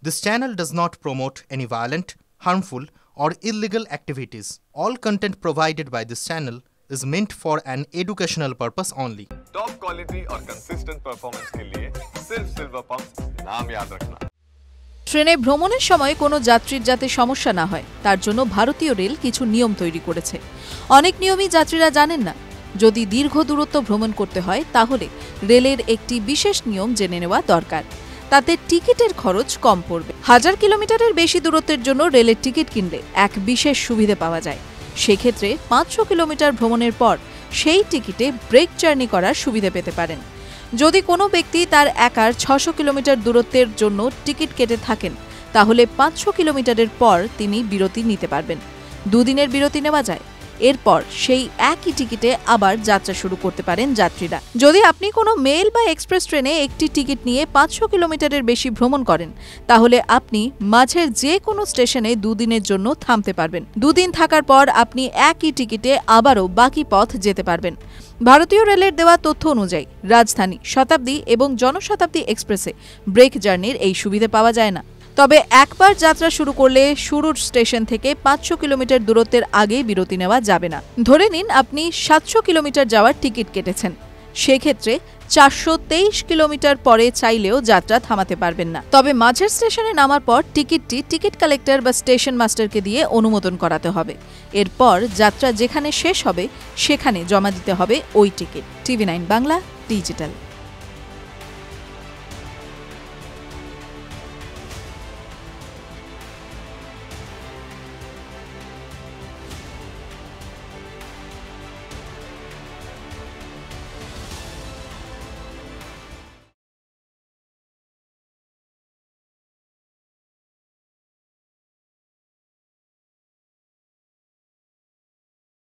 This channel does not promote any violent, harmful, or illegal activities. All content provided by this channel is meant for an educational purpose only. Top quality और consistent performance के लिए सिर्फ silver pump नाम याद रखना। ট্রেনে ভ্রমণের সময় কোনো যাত্রীর যাতে সমস্যা না হয় তার জন্য ভারতীয় রেল কিছু নিয়ম তৈরি করেছে। অনেক নিয়মই যাত্রীরা জানেন না। যদি দীর্ঘ দূরত্ব ভ্রমণ করতে হয় তাহলে রেলের একটি বিশেষ নিয়ম জেনে নেওয়া দরকার। তাতে টিকিটের খরচ কম পড়বে। 1000 কিলোমিটারের বেশি দূরত্বের জন্য রেলের টিকিট কিনলে এক বিশেষ সুবিধা পাওয়া যায়। সেক্ষেত্রে 500 কিলোমিটার ভ্রমণের পর সেই টিকিটে ব্রেক জার্নি করার সুবিধা পেতে পারেন। যদি কোনো ব্যক্তি তার একার 600 কিলোমিটার দূরত্বের জন্য টিকিট কেটে থাকেন তাহলে 500 কিলোমিটারের পর তিনি বিরতি নিতে পারবেন। দুদিনের বিরতি নেওয়া যায়। এরপর সেই একই টিকিটে আবার যাত্রা শুরু করতে পারেন যাত্রীরা। যদি আপনি কোনো মেল বা এক্সপ্রেস ট্রেনে একটি টিকিট নিয়ে 500 কিলোমিটারের বেশি ভ্রমণ করেন তাহলে আপনি মাঝের যে কোনো স্টেশনে দুদিনের জন্য থামতে পারবেন। দুদিন থাকার পর আপনি একই টিকিটে আবারও বাকি পথ যেতে পারবেন। ভারতীয় রেলের দেওয়া তথ্য অনুযায়ী রাজধানী, শতাব্দী এবং জনশতাব্দী এক্সপ্রেসে ব্রেক জার্নির এই সুবিধা পাওয়া যায় না। তবে একবার যাত্রা শুরু করলে শুরুর স্টেশন থেকে 500 কিলোমিটার দূরত্বের আগে বিরতি নেওয়া যাবে না। ধরে নিন আপনি 700 কিলোমিটার যাওয়ার টিকিট কেটেছেন। সেক্ষেত্রে 423 কিলোমিটার পরে চাইলেও যাত্রা থামাতে পারবেন না। তবে মাঝের স্টেশনে নামার পর টিকিটটি টিকিট কালেক্টর বা স্টেশন মাস্টারকে দিয়ে অনুমোদন করাতে হবে। এরপর যাত্রা যেখানে শেষ হবে সেখানে জমা দিতে হবে ওই টিকিট। TV9 Bangla digital.